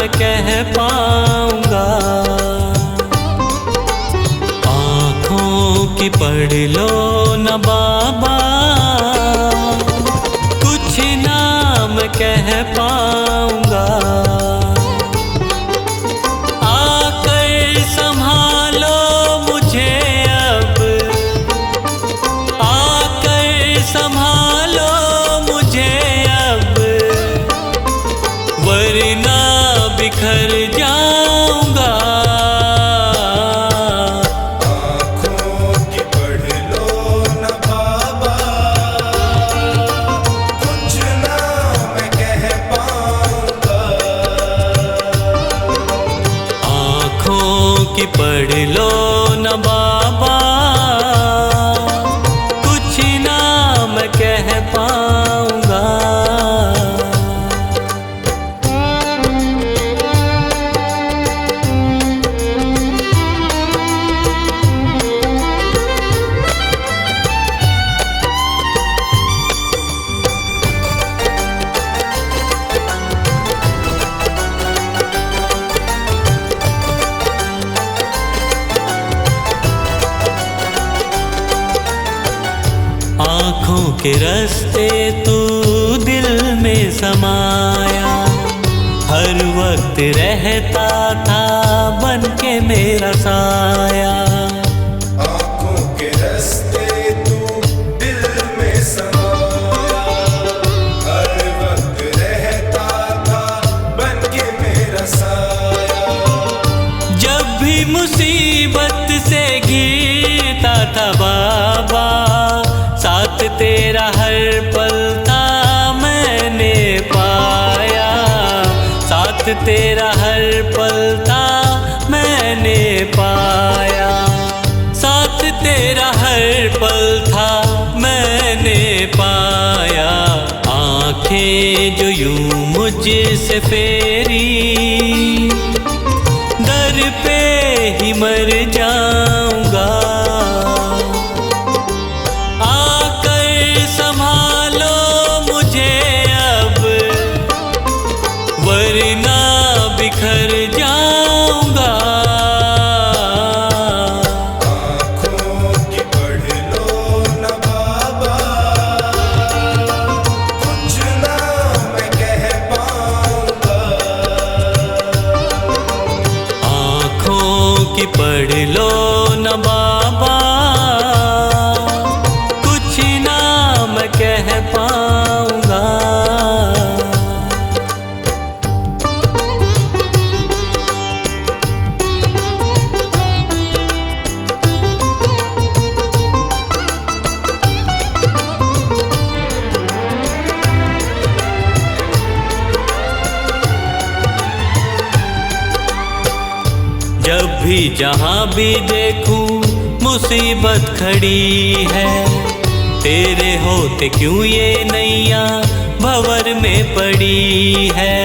कह पाऊंगा। आँखों की पढ़ लो न बाबा, कुछ नाम कह पाऊंगा। आकर संभालो मुझे अब, आकर संभालो मुझे अब, वरना बिखर जाऊंगा। आँखों की पढ़ लो न बाबा, कुछ ना मैं कह पाऊंगा। आँखों की पढ़ लो न बाबा, कुछ ना मैं कह पाऊंगा। आँखों के रास्ते तू दिल में समाया, हर वक्त रहता था बन के मेरा साया। आँखों के रास्ते तू दिल में समाया, हर वक्त रहता था बन के मेरा साया। जब भी मुसीबत से घिरता था बाबा, साथ तेरा हर पल था मैंने पाया। साथ तेरा हर पल था मैंने पाया। साथ तेरा हर पल था मैंने पाया। आंखें जो यूं मुझसे फेरी, दर पे ही मर जाऊंगा। आकर संभालो मुझे अब, वरना बिखर जाऊंगा। आँखों की पढ़ लो न बाबा, कुछ ना मैं कह पाऊंगा। आँखों की पढ़ लो न बाबा, कुछ ना मैं कह पाऊंगा। जब भी जहाँ भी देखूं मुसीबत खड़ी है, तेरे होते क्यों ये नैया भंवर में पड़ी है।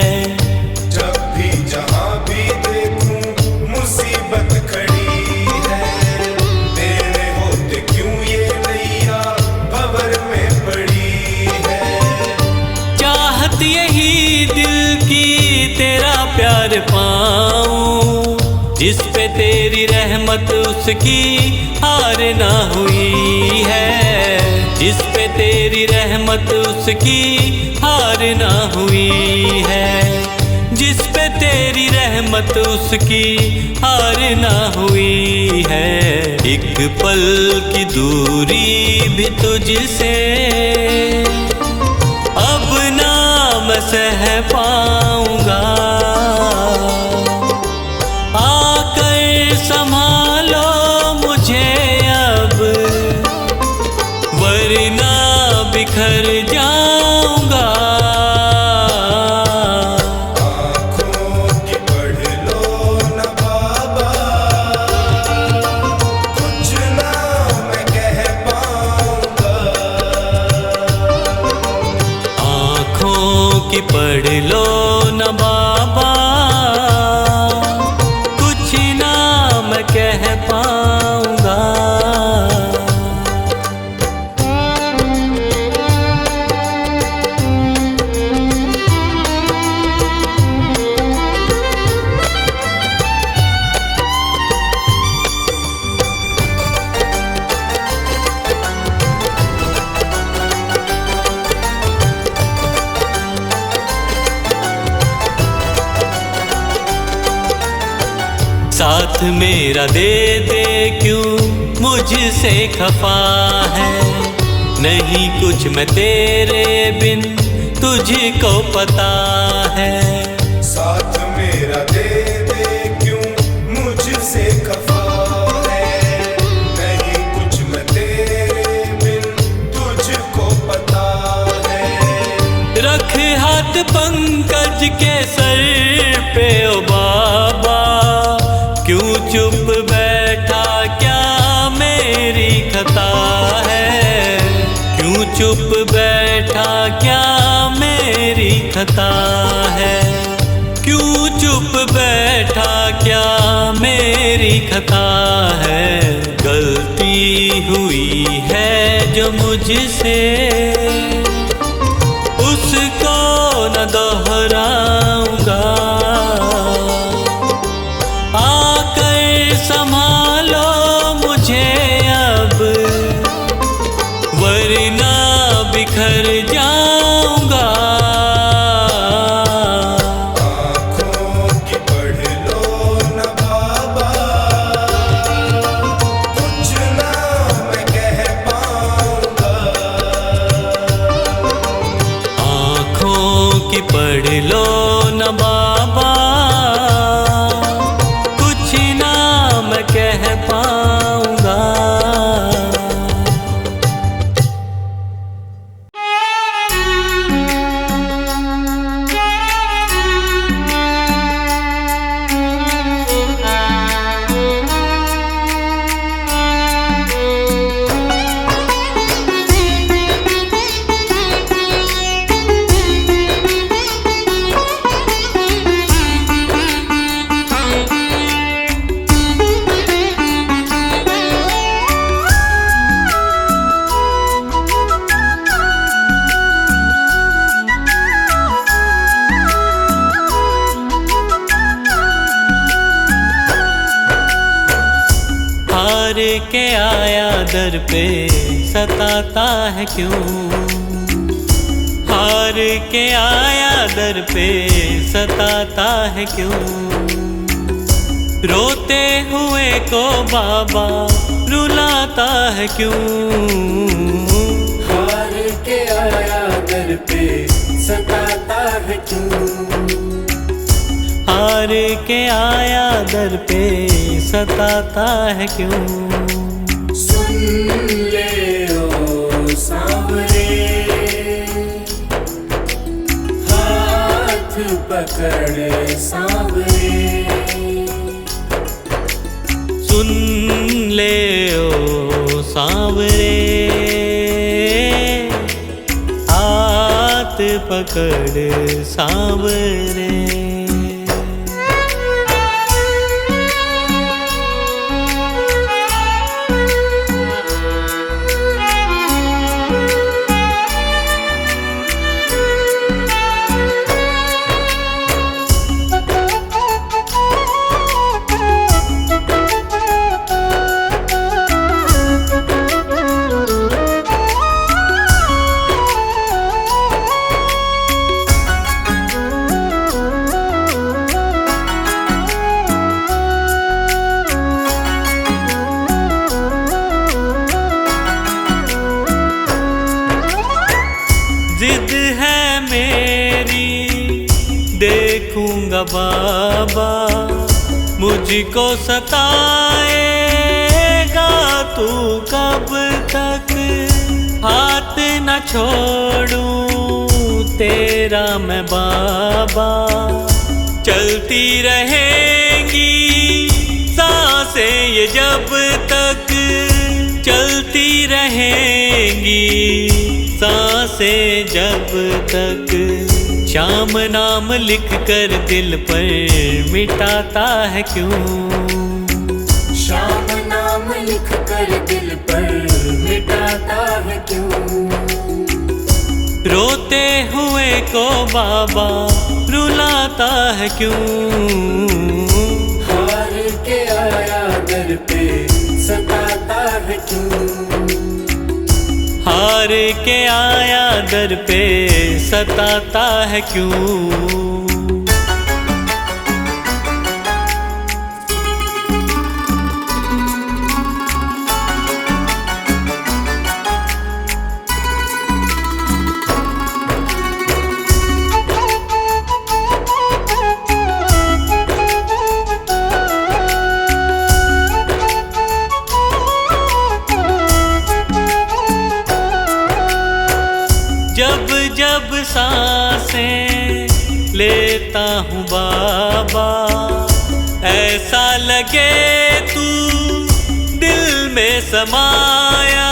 जब भी जहाँ भी देखूं मुसीबत खड़ी है, तेरे होते क्यों ये नैया भंवर में पड़ी है। चाहत यही दिल की तेरा प्यार पाऊं, जिस पे तेरी रहमत उसकी हार ना हुई है। जिस पे तेरी रहमत उसकी हार ना हुई है। जिस पे तेरी रहमत उसकी हार ना हुई है। एक पल की दूरी भी तुझसे अब ना मैं सह पाऊंगा। आकर संभालो मुझे अब, वरना बिखर जाऊंगा। आँखों की पढ़ लो न बाबा, कुछ ना मैं कह पाऊंगा। आँखों की पढ़ लो न बाबा, कुछ ना मैं कह पाऊंगा। साथ मेरा दे दे क्यों मुझसे खफा है, नहीं कुछ मैं तेरे बिन तुझको पता है। साथ मेरा दे दे क्यों मुझसे खफा है, नहीं कुछ मैं तेरे बिन तुझको पता है। रख हाथ पंकज के सर पे ओ बाबा, क्यों चुप बैठा क्या मेरी खता है, क्यों चुप बैठा क्या मेरी खता है, क्यों चुप बैठा क्या मेरी खता है। गलती हुई है जो मुझसे उसको न दोहराऊंगा, आकर संभालो मुझे अब वरना बिखर जाऊंगा। आँखों की पढ़ लो न बाबा, कुछ ना मैं कह पाऊंगा। आँखों की पढ़ लो न बाबा, कुछ ना मैं कह पाऊंगा। हार के आया दर पे सताता है क्यों, हार के आया दर पे सताता है क्यों, रोते हुए को बाबा रुलाता है क्यों। हार के आया दर पे सताता है क्यों, हार के आया दर पे सताता है क्यों। सुन ले ओ सांवरे, हाथ पकड़ सांवरे, सुन ले ओ सांवरे, हाथ पकड़ सांवरे। जिद है मेरी देखूंगा बाबा, मुझको सताएगा तू कब तक, हाथ न छोड़ूं तेरा मैं बाबा। चलती रहेंगी सांसें ये जब तक, चलती रहेंगी सांसें जब तक। श्याम नाम लिख कर दिल पर मिटाता है क्यों, श्याम नाम लिख कर दिल पर मिटाता है क्यों। रोते हुए को बाबा रुलाता है क्यों, हार के आया दर पे सताता है क्यों, हार के आया दर पे सताता है क्यों। सांसें लेता हूँ बाबा, ऐसा लगे तू दिल में समाया।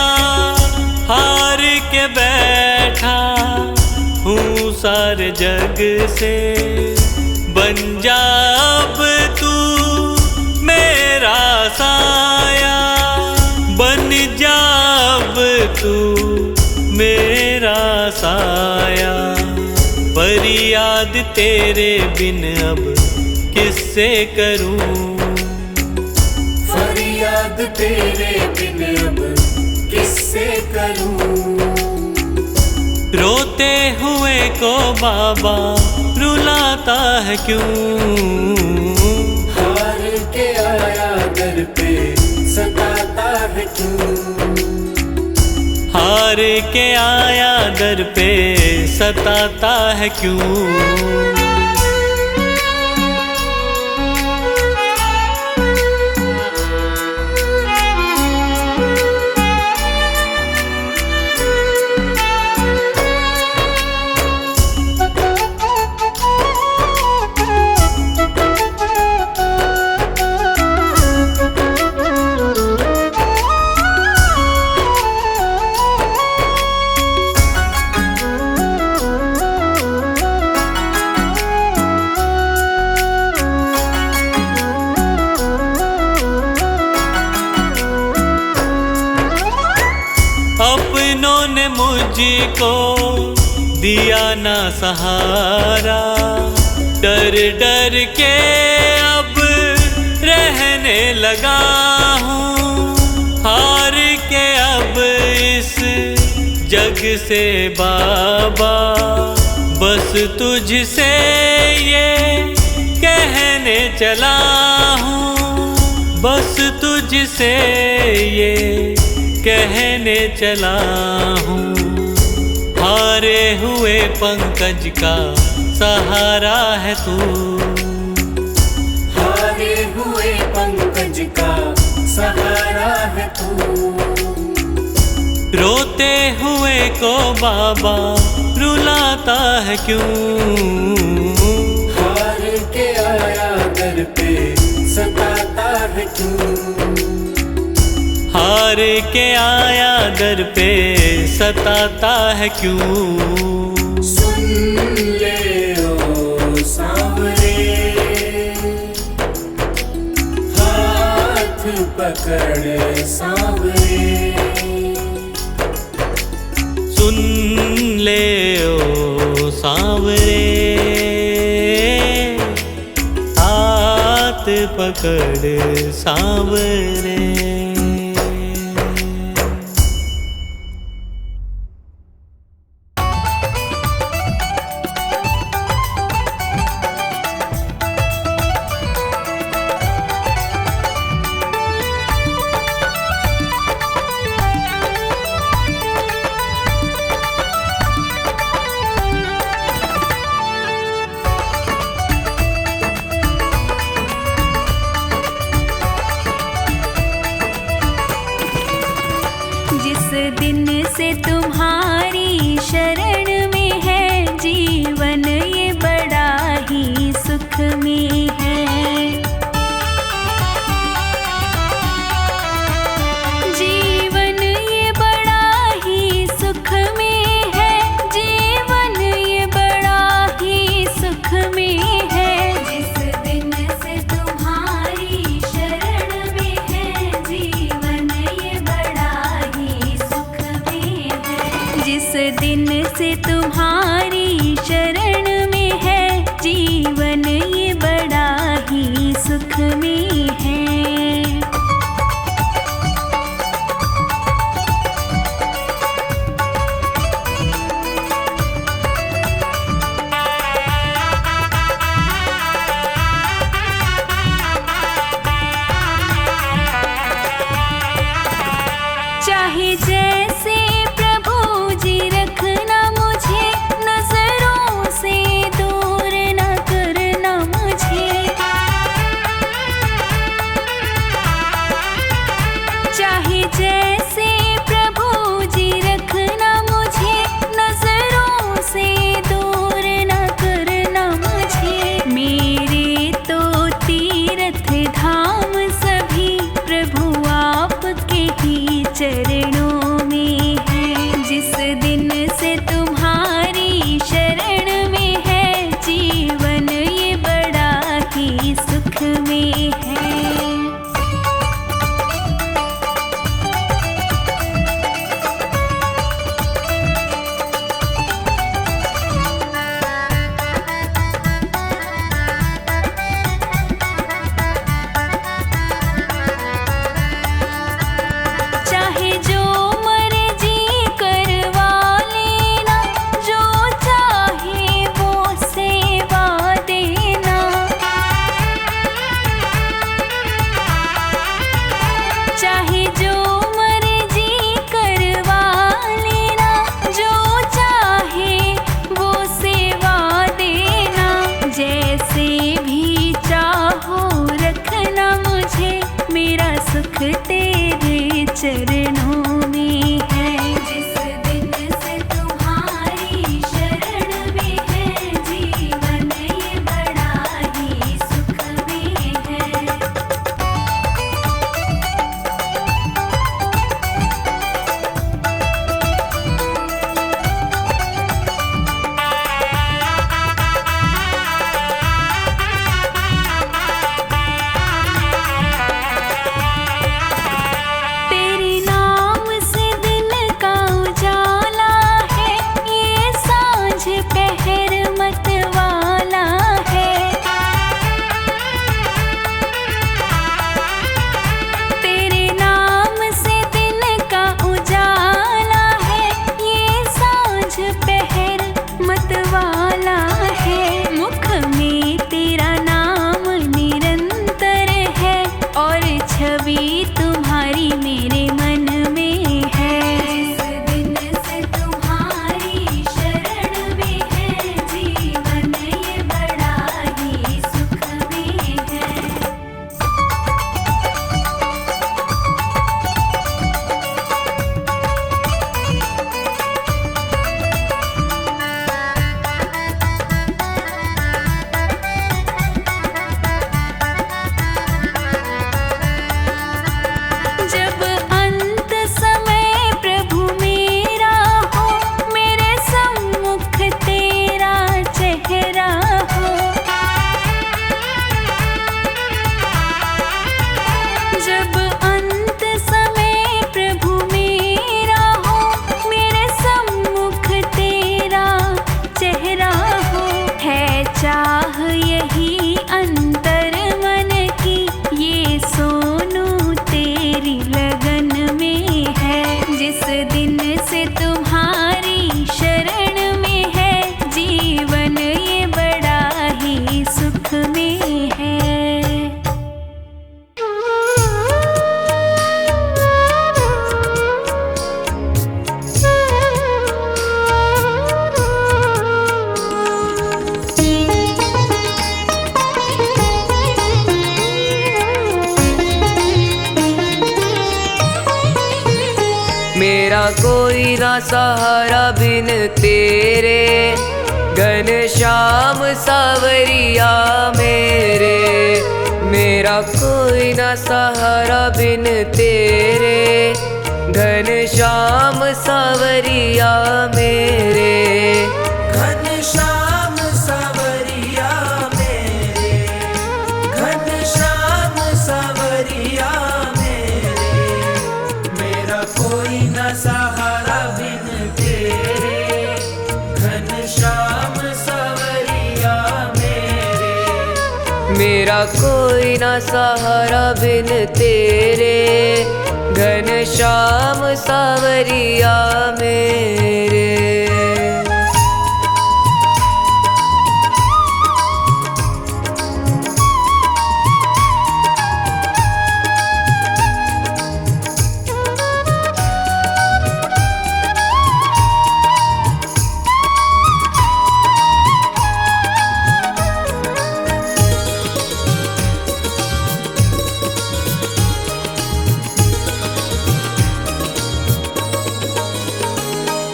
हार के बैठा हूँ सारे जग से, बन जा अब तू मेरा साया, बन जा अब तू मेरा साया। पर याद तेरे बिन अब किससे करूं, फरियाद तेरे बिन अब किससे करूं। रोते हुए को बाबा रुलाता है क्यों, हार के आया दर पे सताता है क्यों। हार के आया दर पे सताता है क्यों। अपनों ने मुझको दिया ना सहारा, डर डर के अब रहने लगा हूँ। हार के अब इस जग से बाबा, बस तुझसे ये कहने चला हूँ, बस तुझसे ये कहने चला हूँ। हारे हुए पंकज का सहारा है तू, हारे हुए पंकज का सहारा है तू। रोते हुए को बाबा रुलाता है क्यों, हार के आया दर पे सताता है क्यों। हार के आया दर पे सताता है क्यों। सुन ले ओ सांवरे, हाथ पकड़ सांवरे। सुन ले ओ सांवरे, हाथ पकड़ सांवरे। जिस दिन से तुम्हारी शरण में है जीवन, ये बड़ा ही सुख में है। जीवन ये बड़ा ही सुख में है, जीवन ये बड़ा ही सुख में है। जिस दिन से तुम्हारी शरण में है जीवन, ये बड़ा ही सुख में है। मेरा कोई ना सहारा बिन तेरे, घनश्याम सावरिया मेरे। मेरा कोई ना सहारा बिन तेरे, घनश्याम सावरिया मेरे। घनश्याम सावरिया मेरे, घनश्याम सावरिया मेरे। मेरा कोई न सहारा बिन तेरे, घनश्याम सावरिया मेरे। मेरा कोई ना सहारा बिन तेरे, घनश्याम सावरिया मेरे।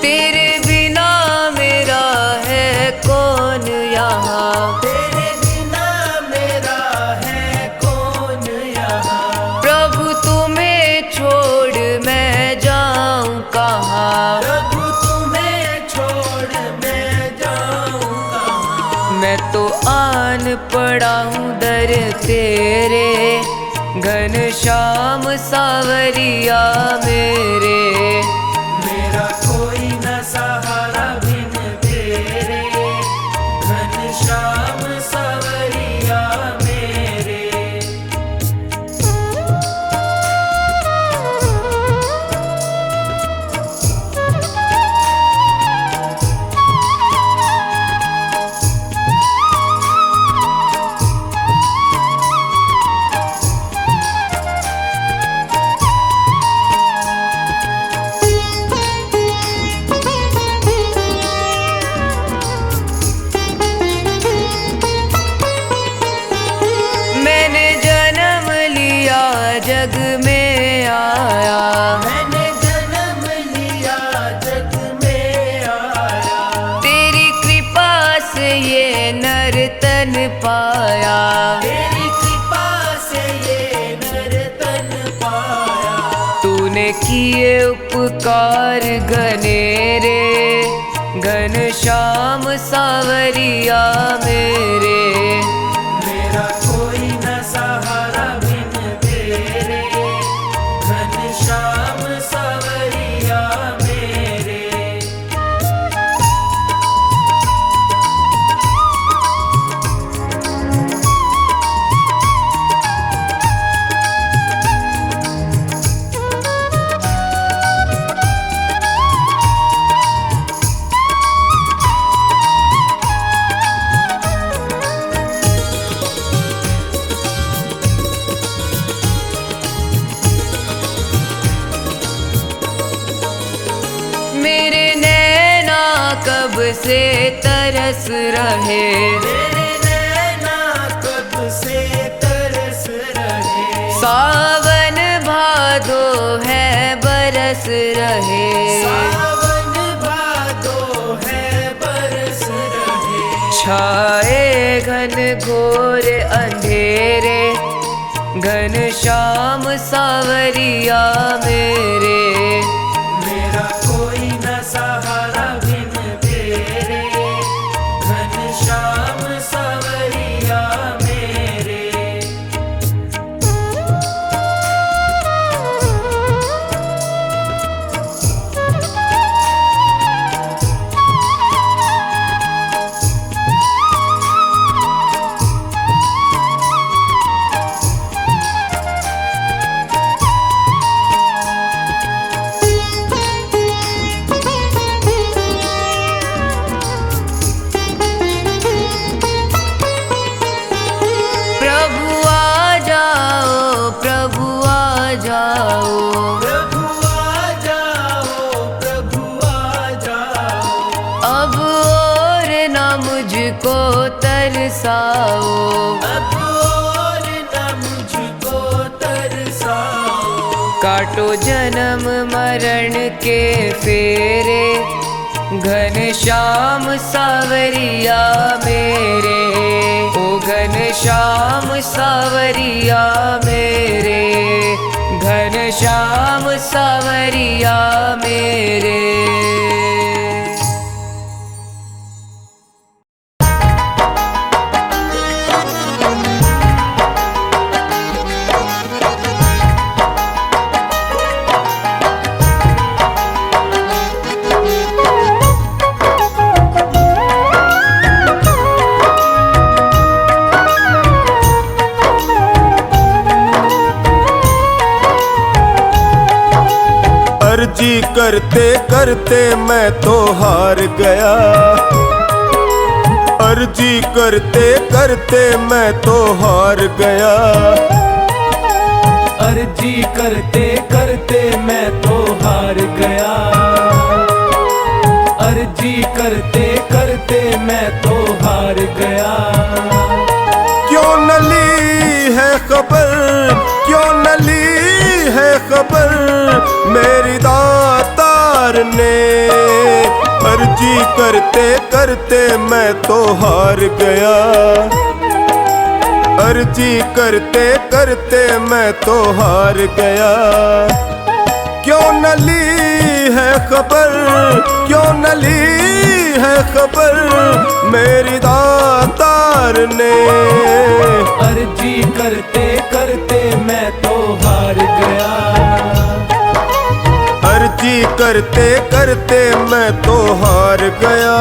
तेरे बिना मेरा है कौन यहाँ, तेरे बिना मेरा है कौन यहाँ। प्रभु तुम्हें छोड़ मैं जाऊँ कहाँ। प्रभु तुम्हें छोड़ मैं जाऊँ कहाँ। मैं तो आन पड़ा हूँ दर तेरे, घनश्याम सावरिया मेरे। मेरा कोई न सहारा बिन तेरे, घनश्याम सावरिया मेरे। मैंने जन्म लिया जग में आया, मैंने जन्म लिया जग में आया। तेरी कृपा से ये नर तन पाया। तेरी कृपा से ये नर तन पाया। तूने किए उपकार घनेरे, घनश्याम सावरिया मेरे। मेरा कोई न सहारा बिन तेरे, घनश्याम सावरिया मेरे। मेरे नैना कब से तरस रहे, तेरे नैना कब से तरस रहे। सावन भादो है बरस रहे। सावन भादो है बरस रहे। छाए घन घोर अंधेरे, घनश्याम सावरिया मेरे। मेरा कोई न सहारा बिन तेरे, घनश्याम सावरिया मेरे। मुझको तरसाओ, अब और न मुझको तरसाओ। काट काटो जन्म मरण के फेरे, घनश्याम सावरिया मेरे, ओ घनश्याम सावरिया मेरे, घनश्याम सावरिया मेरे। अर्जी करते करते मैं तो हार गया, अर्जी करते करते मैं तो हार गया, अर्जी करते करते मैं तो हार गया, अर्जी करते करते मैं तो हार गया। क्यों न ली है खबर, क्यों न ली है खबर मेरी दातार ने, अर्जी करते करते मैं तो हार गया, अर्जी करते करते मैं तो हार गया। क्यों न ली है खबर, क्यों न ली है खबर मेरी दातार ने, अर्जी करते करते मैं तो हार गया, अर्जी करते करते मैं तो हार गया।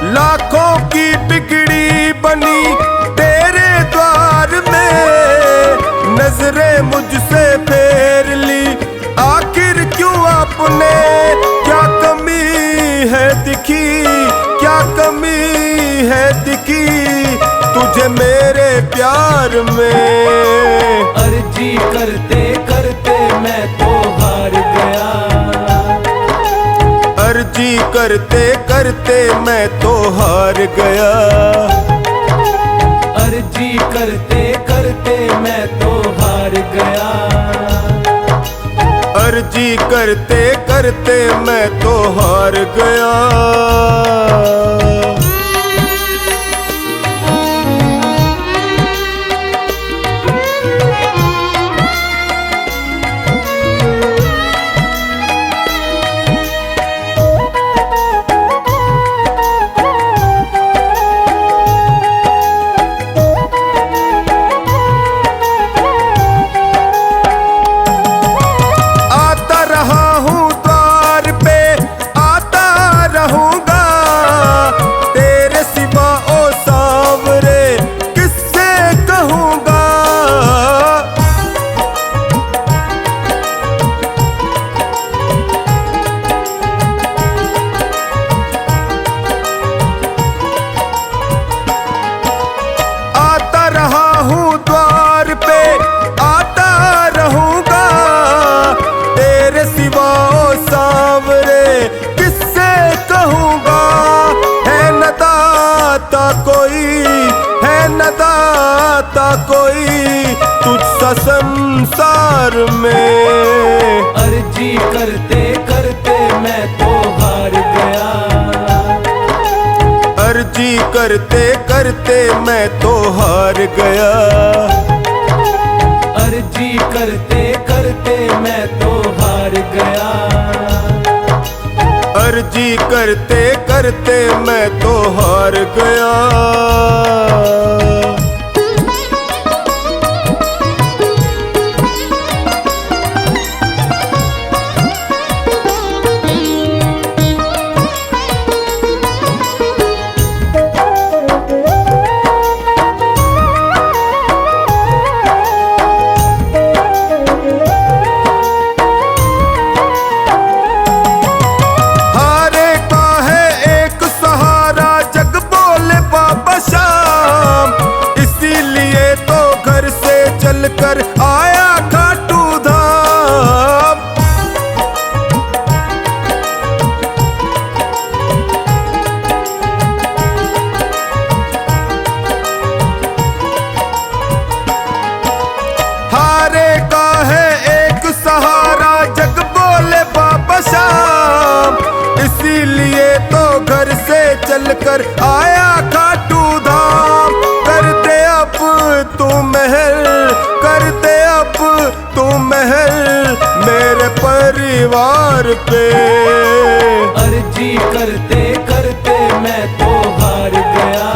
लाखों की बिगड़ी बनी तेरे द्वार में, नजरें मुझसे फेर ली आखिर क्यों आपने, क्या कमी है दिखी, क्या कमी है दिखी तुझे मेरे प्यार में, अर्जी करते करते मैं तो हार गया, अर्जी करते करते मैं तो हार गया, अर्जी करते करते मैं तो हार गया, अर्जी करते करते मैं तो हार गया। कोई तुझसा संसार में, अर्जी करते करते मैं तो हार गया, अर्जी करते करते मैं तो हार गया, अर्जी करते करते मैं तो हार गया, अर्जी करते करते मैं तो हार गया। चल कर आया खाटू धाम। कर दे अब तू महल, कर दे अब तू महल मेरे परिवार पे। अर्जी करते करते मैं तो हार गया,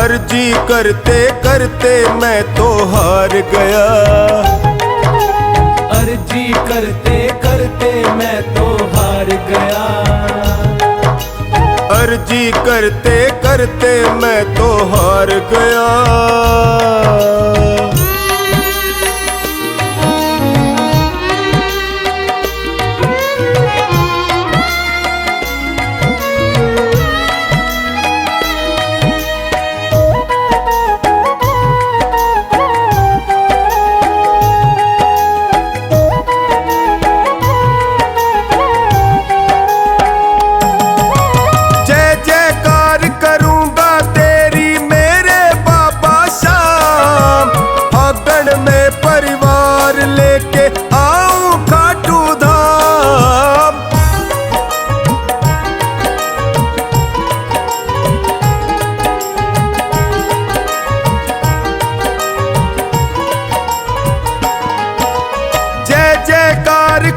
अर्जी करते करते मैं तो हार गया, अर्जी करते करते मैं तो हार गया, अर्जी करते करते मैं तो हार गया।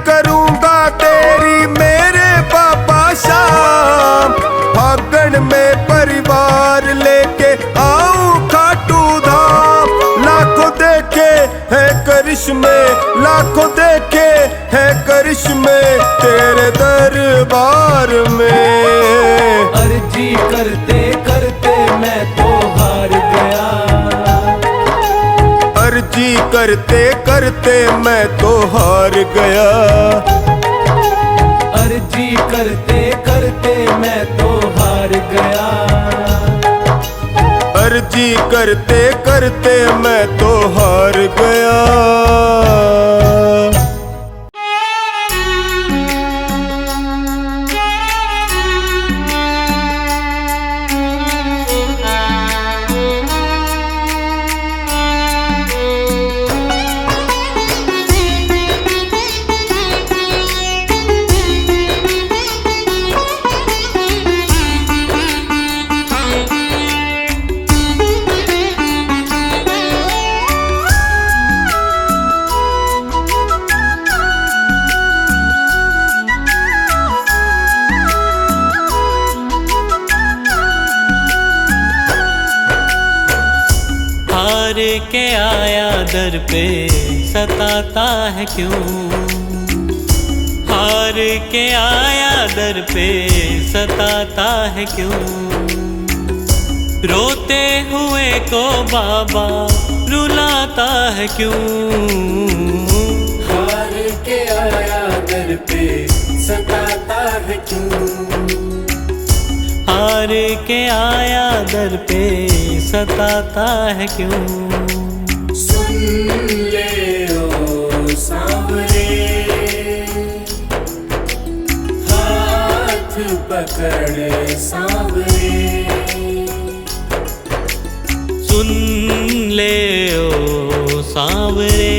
करूंगा तेरी मेरे बाबा शाम, फागण में परिवार लेके आऊं खाटू धाम। लाखों देखे हैं करिश्मे, लाखों देखे हैं करिश्मे तेरे दरबार में। अर्जी करते करते मैं तो हार गया, अर्जी करते करते मैं तो हार गया, अर्जी करते करते मैं तो हार गया, अर्जी करते करते मैं तो हार गया। हार के आया दर पे सताता है क्यों, हार के आया दर पे सताता है क्यों। रोते हुए को बाबा रुलाता है क्यों, हार के आया दर पे सताता है क्यों, हार के आया दर पे सताता है क्यों। सुन ले ओ सांवरे, हाथ पकड़ सांवरे, सुन ले ओ सांवरे,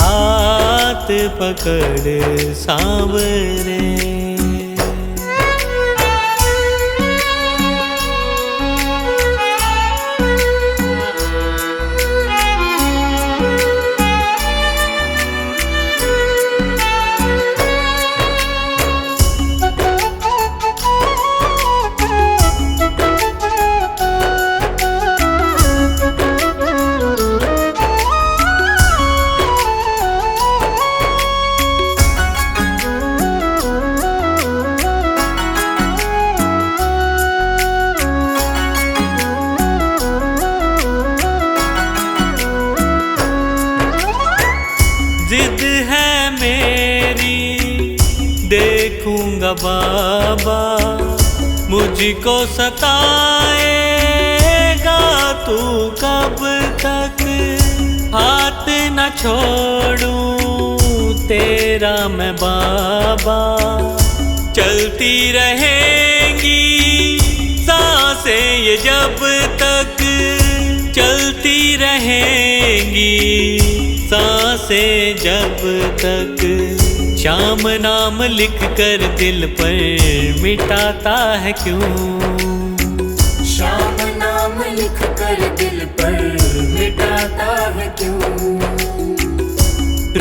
हाथ पकड़ सांवरे। जिद है मेरी देखूंगा बाबा, मुझको सताएगा तू कब तक। हाथ न छोड़ूं तेरा मैं बाबा, चलती रहेंगी सांसें ये जब तक, चलती रहेंगी सांसें जब तक। श्याम नाम लिख कर दिल पर मिटाता है क्यों? श्याम नाम लिख कर दिल पर मिटाता है क्यों?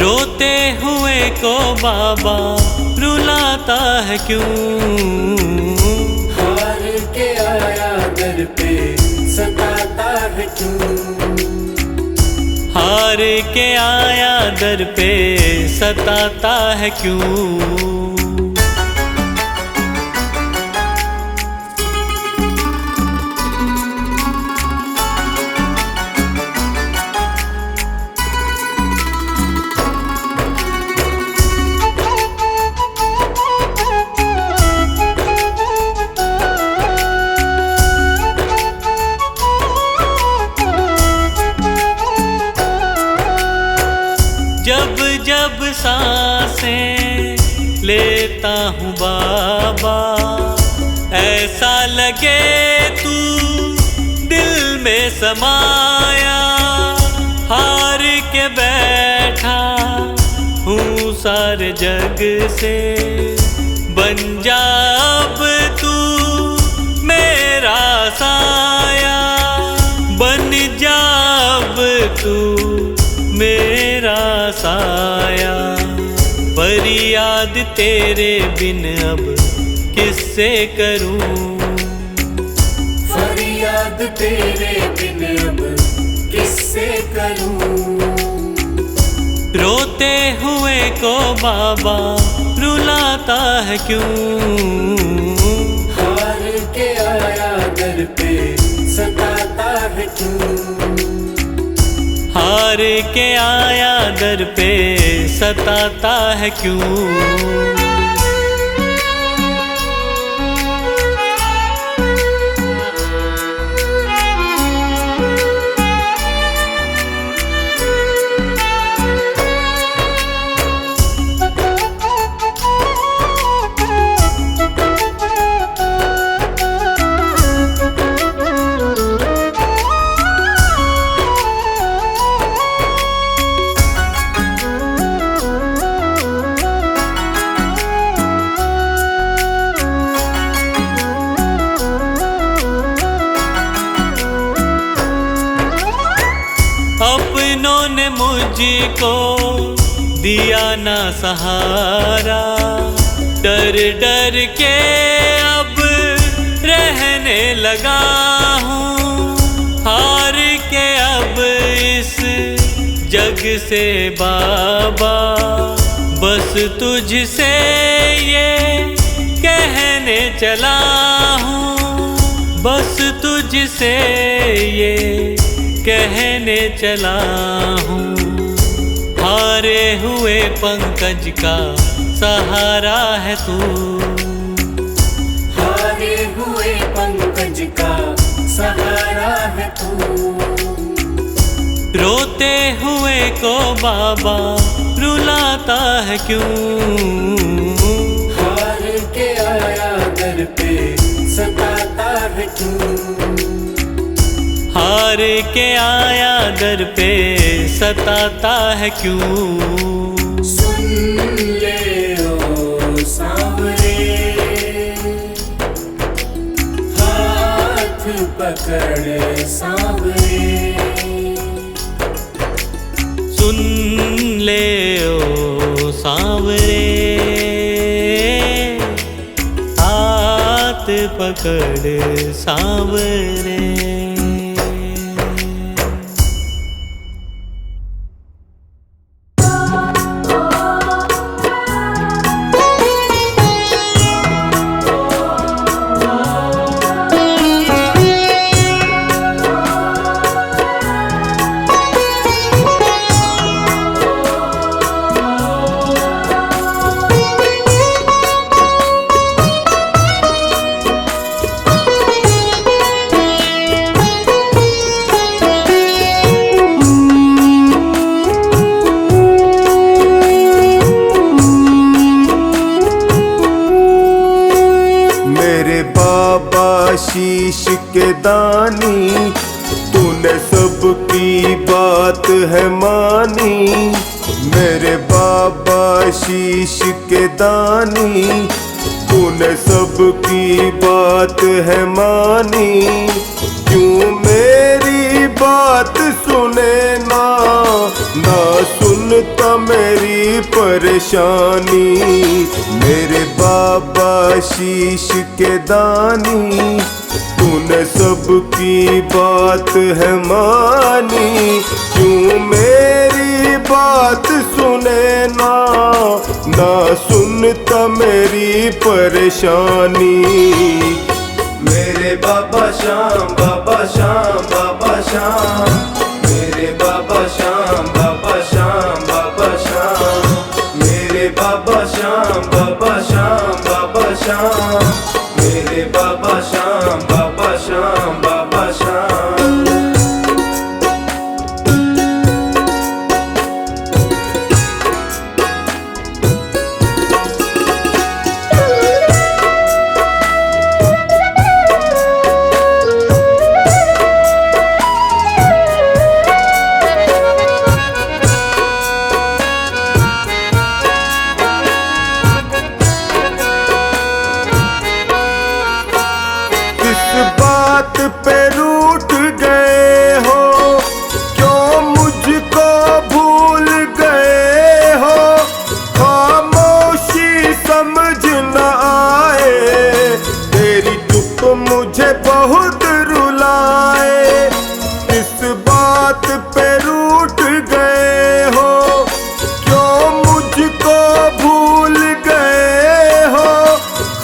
रोते हुए को बाबा रुलाता है क्यों? हार के आया दर पे सताता है क्यों? हार के आया दर पे सताता है क्यों? जब जब सांसें लेता हूँ बाबा, ऐसा लगे तू दिल में समाया। हार के बैठा हूँ सारे जग से, बन जा अब तू मेरा साया। बन जा अब तू मेरा साया। फरियाद तेरे बिन अब किससे करूं? फरियाद तेरे बिन अब किससे करूं? रोते हुए को बाबा रुलाता है क्यों? हार के आया दर पे सताता है क्यों? हार के आया दर पे सताता है क्यों? अपनों ने मुझको दिया ना सहारा, डर डर के अब रहने लगा हूँ। हार के अब इस जग से बाबा, बस तुझसे ये कहने चला हूँ। बस तुझसे ये कहने चला हूँ। हारे हुए पंकज का सहारा है तू। हारे हुए पंकज का सहारा है तू। रोते हुए को बाबा रुलाता है क्यों? हार के आया दर पे सताता है क्यों? हार के आया दर पे सताता है क्यों? सुन ले ओ सांवरे, हाथ पकड़ सांवरे। सुन ले ओ सांवरे, हाथ पकड़ सांवरे। शीश के दानी, तूने सबकी बात है मानी। मेरे बाबा शीश के दानी, तूने सबकी बात है मानी, क्यों मेरी बात सुने ना, ना सुनता मेरी परेशानी। मेरे बाबा शीश के दानी, तूने सबकी बात है मानी, क्यों मेरी बात सुने ना, ना सुनता मेरी परेशानी। मेरे बाबा श्याम, बाबा श्याम, बाबा श्याम, मेरे बाबा श्याम, बाबा श्याम, बाबा श्याम, मेरे बाबा श्याम, बाबा श्याम, बाबा श्याम, मेरे बाबा श्याम, बाबा श्याम, बाबा श्याम। बात पे रूठ गए हो, क्यों मुझको भूल गए हो, खामोशी समझ न आए, तेरी चुप मुझे बहुत रुलाए। इस बात पे रूठ गए हो, क्यों मुझको भूल गए हो,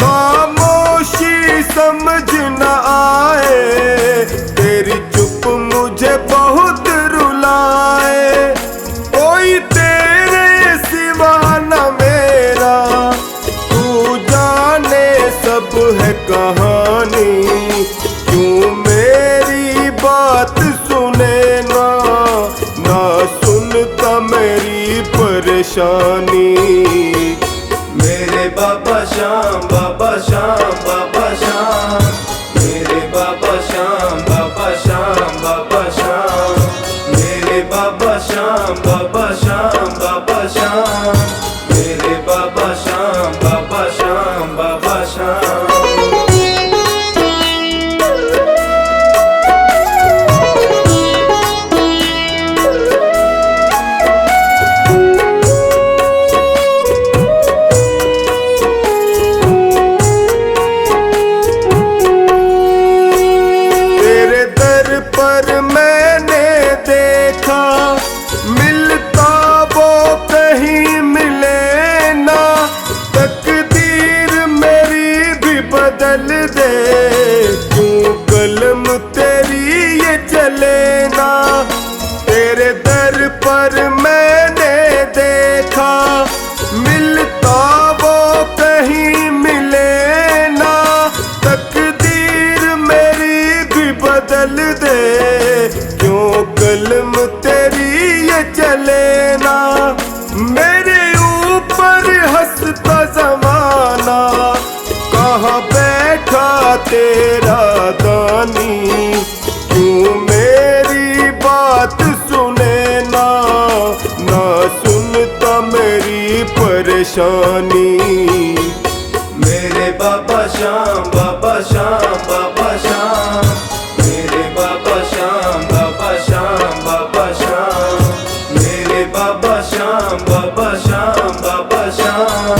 खामोशी समझ न आए, तेरी चुप मुझे बहुत रुलाए। कोई तेरे सिवा न मेरा, तू जाने सब है कहानी, क्यों मेरी बात सुने ना, ना सुनता मेरी परेशानी। मेरे बाबा श्याम, बाबा श्याम, बाबा श्याम, मेरे बाबा श्याम, बाबा श्याम, बाबा श्याम, मेरे बाबा श्याम, बाबा श्याम, बाबा श्याम, मेरे बाबा श्याम, बाबा श्याम, बाबा श्याम। पर मैंने देखा, मिलता वो कहीं मिले ना, तकदीर मेरी भी बदल दे, क्यों कलम तेरी ये चले ना। तेरे दर पर मैंने देखा, मिलता वो कहीं मिले ना, तकदीर मेरी भी बदल दे, क्यों कलम तेरी ये चले ना। मेरे ऊपर हंसता जमाना, कहाँ बैठा तेरा दानी, क्यों मेरी बात सुने ना, ना सुनता मेरी परेशानी। मेरे बाबा श्याम, बाबा श्याम, बाबा श्याम, मेरे बाबा श्याम, बाबा श्याम, बाबा श्याम, मेरे बाबा श्याम, बाबा श्याम, बाबा श्याम,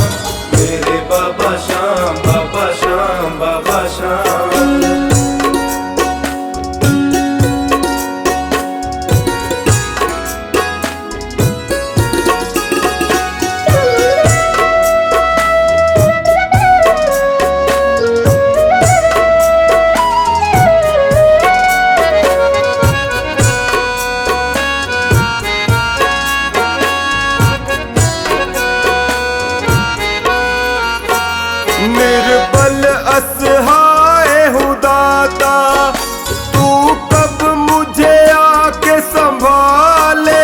मेरे बाबा श्याम, बाबा श्याम, बाबा श्याम। निर्बल असहाय हूँ दाता, तू कब मुझे आके संभाले,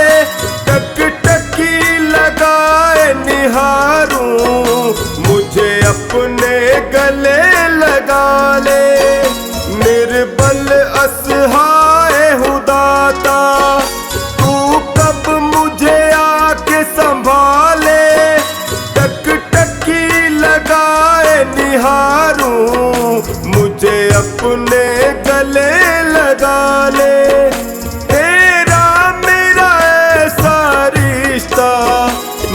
टकटकी लगाए निहारूं, मुझे अपने गले लगा ले। निर्बल असहाय हूँ दाता, तू कब मुझे आके संभाले, निहारूं मुझे अपने गले लगा ले। तेरा मेरा ऐसा रिश्ता,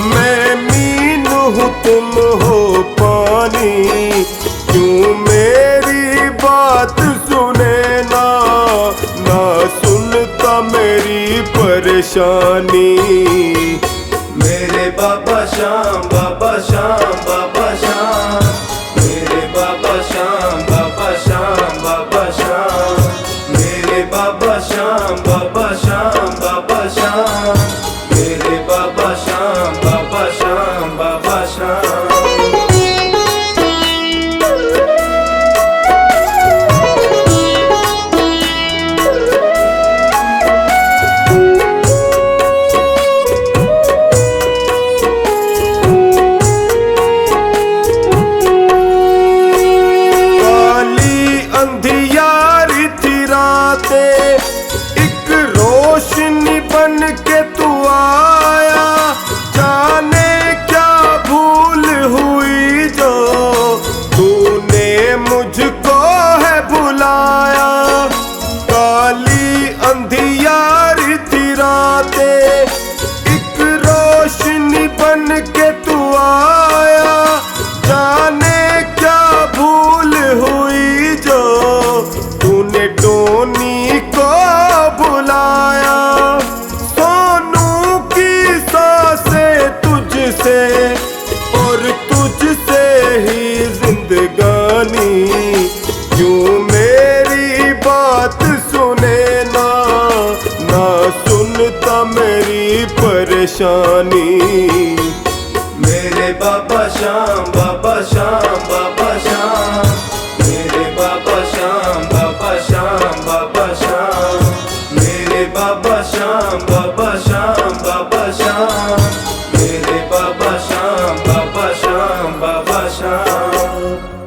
मैं मीन हूँ तुम हो पानी, क्यों मेरी बात सुने ना, ना सुनता मेरी परेशानी। मेरे बाबा श्याम, बाबा श्याम, बाबा श्याम, मेरे बाबा श्याम, बाबा श्याम, बाबा श्याम, मेरे बाबा श्याम, बाबा श्याम, बाबा श्याम, मेरे बाबा श्याम, बाबा श्याम, बाबा श्याम। एक रोशनी बन के तू आया, जाने क्या भूल हुई जो तूने मुझको है भुलाया। काली अंधियारी थी रातें, एक रोशनी बन के तू आया, जाने क्या भूल हुई जो तूने टोनी को बुलाया। सोनू की सांसें तुझसे और तुझसे ही जिंदगानी, क्यों मेरी बात सुने ना, ना सुनता मेरी परेशानी। मेरे बाबा श्याम, बाबा श्याम, बाबा श्याम, मेरे बाबा श्याम, बाबा श्याम, बाबा श्याम, मेरे बाबा श्याम, बाबा श्याम, बाबा श्याम, मेरे बाबा श्याम, बाबा श्याम, बाबा श्याम।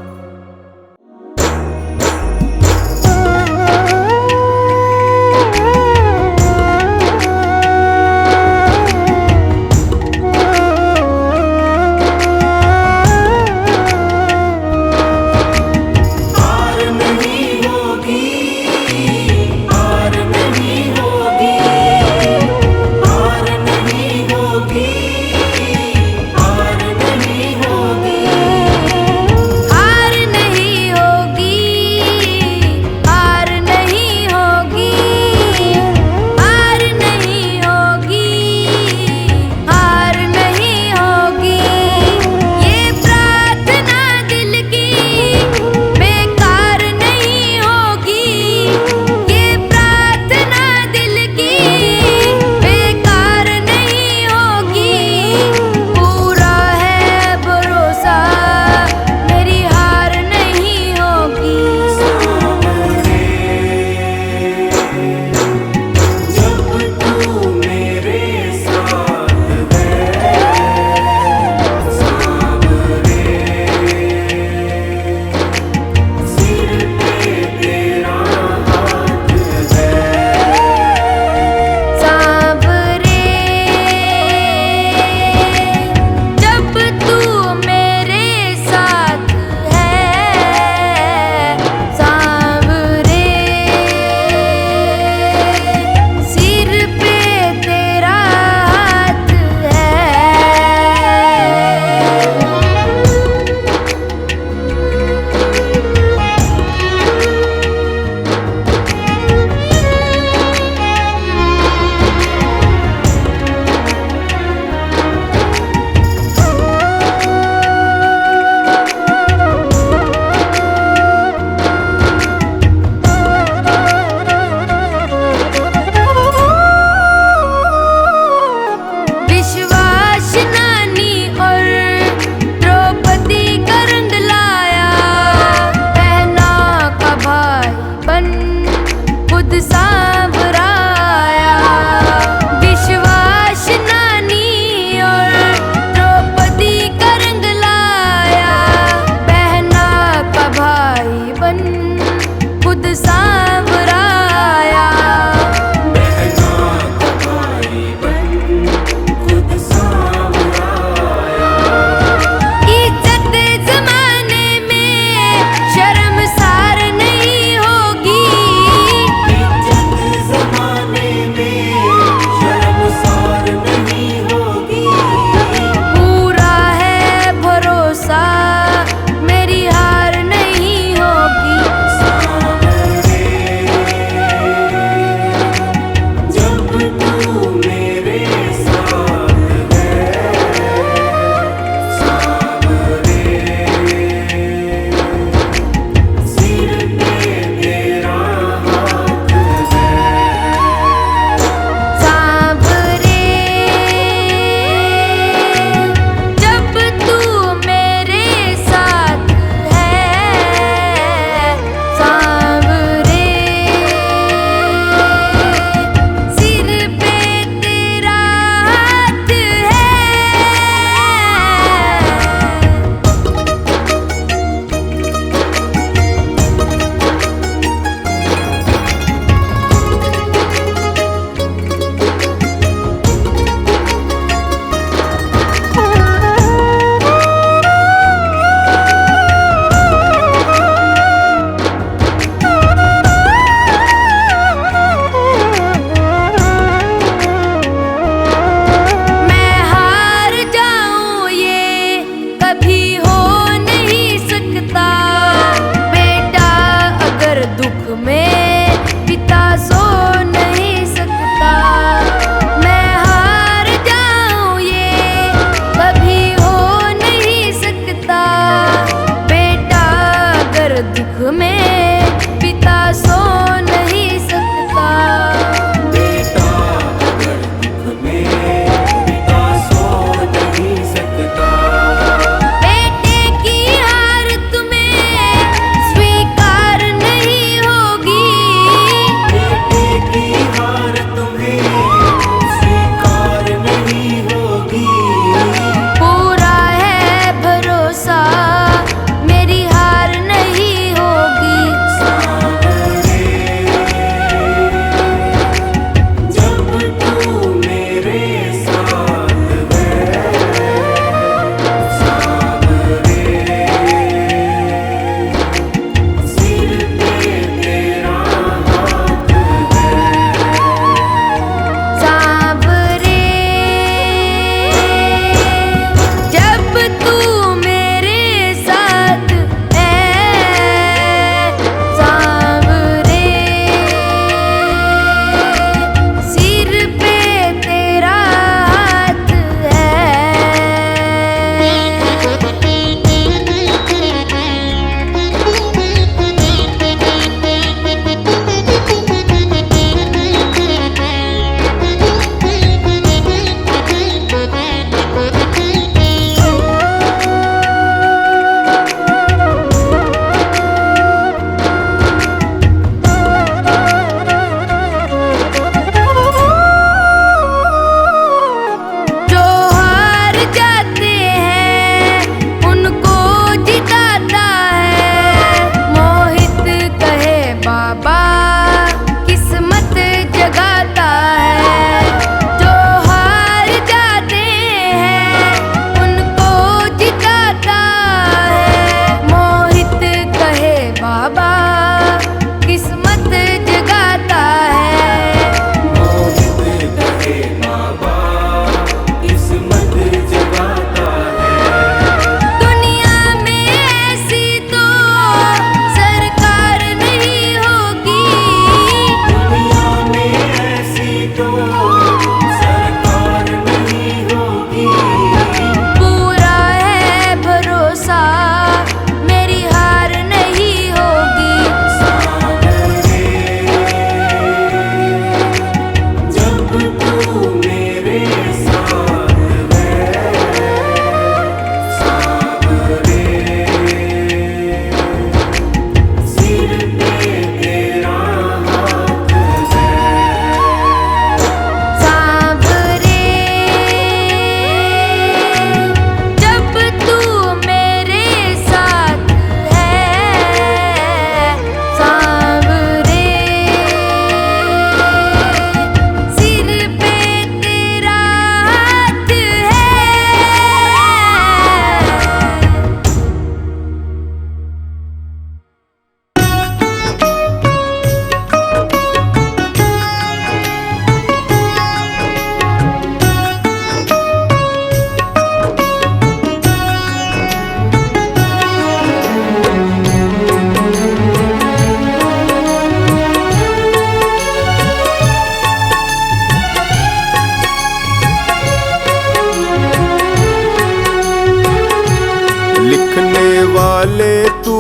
वाले तू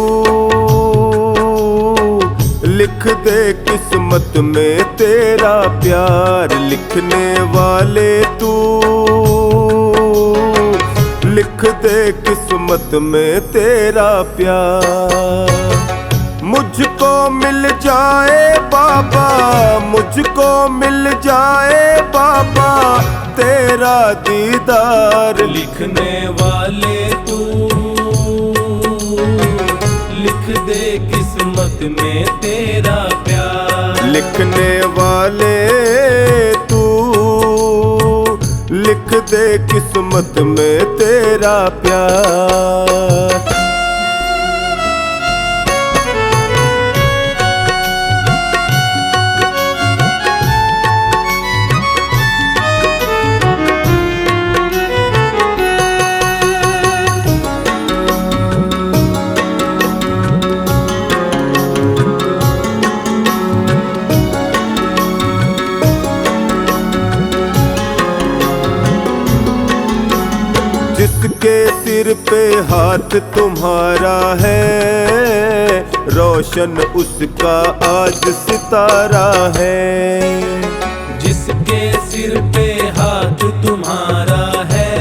लिख दे किस्मत में तेरा प्यार। लिखने वाले तू लिख दे किस्मत में तेरा प्यार। मुझको मिल जाए बाबा, मुझको मिल जाए बाबा तेरा दीदार। लिखने वाले तू लिख दे किस्मत में तेरा प्यार। लिखने वाले तू लिख दे किस्मत में तेरा प्यार। जिसके सिर पे हाथ तुम्हारा है, रोशन उसका आज सितारा है। जिसके सिर पे हाथ तुम्हारा है,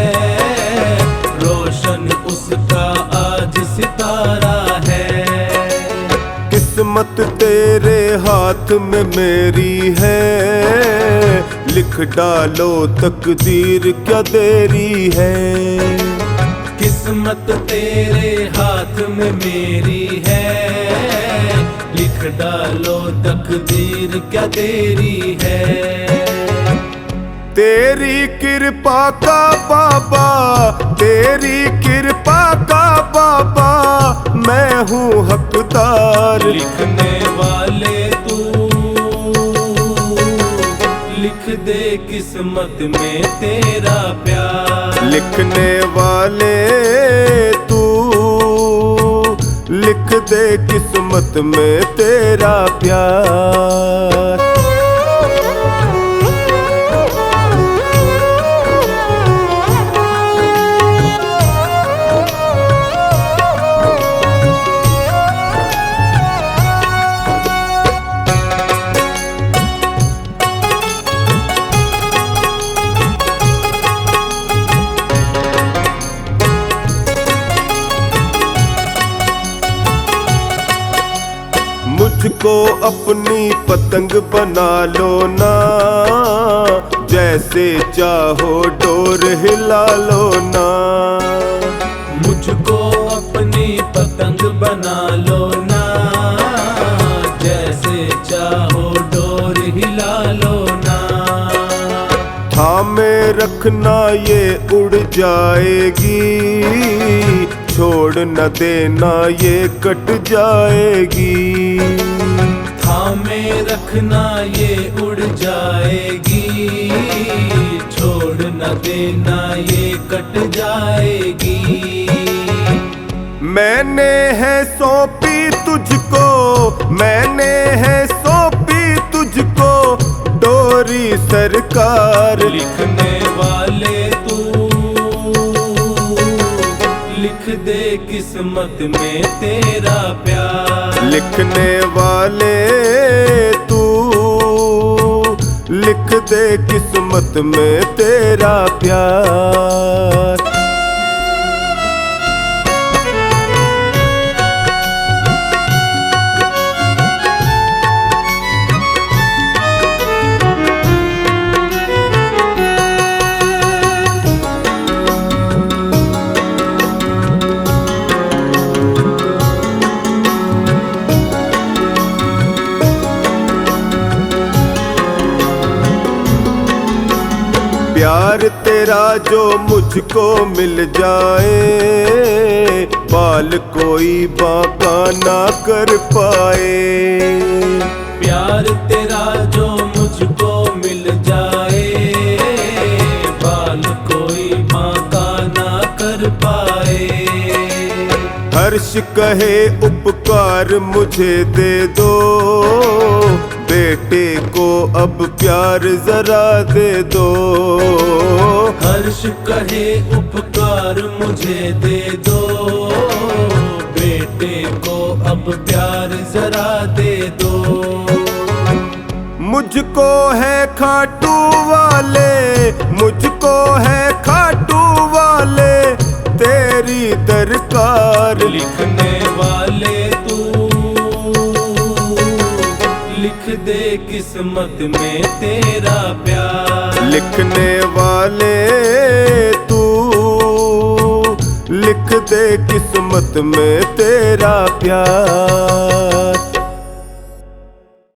रोशन उसका आज सितारा है। किस्मत तेरे हाथ में मेरी है, लिख डालो तकदीर क्या देरी है। किस्मत तेरे हाथ में मेरी है, लिख डालो तकदीर क्या देरी है। तेरी कृपा का बाबा, तेरी कृपा का बाबा मैं हूँ हकदार। लिखने वाले तू लिख दे किस्मत में तेरा प्यार। लिखने वाले तू लिख दे किस्मत में तेरा प्यार। मुझको अपनी पतंग बना लो ना, जैसे चाहो डोर हिला लो ना। मुझको अपनी पतंग बना लो ना, जैसे चाहो डोर हिला लो ना। थामे रखना ये उड़ जाएगी, छोड़ न देना ये कट जाएगी। थामे रखना ये उड़ जाएगी, छोड़ न देना ये कट जाएगी। मैंने है सौंपी तुझको, मैंने है सौंपी तुझको डोरी सरकार। लिखने वाले तू लिख दे किस्मत में तेरा प्यार। लिखने वाले तू लिख दे किस्मत में तेरा प्यार। प्यार तेरा जो मुझको मिल जाए, बाल कोई बांका ना कर पाए। प्यार तेरा जो मुझको मिल जाए, बाल कोई बांका ना कर पाए। हर्ष कहे उपकार मुझे दे दो, बेटे को अब प्यार जरा दे दो। हर्ष कहे उपकार मुझे दे दो, बेटे अब प्यार जरा दे दो। मुझको है खाटू वाले, मुझको है खाटू वाले तेरी दरकार। लिखने वाले तू लिख दे किस्मत में तेरा प्यार। लिखने वाले तू लिख दे किस्मत में तेरा प्यार।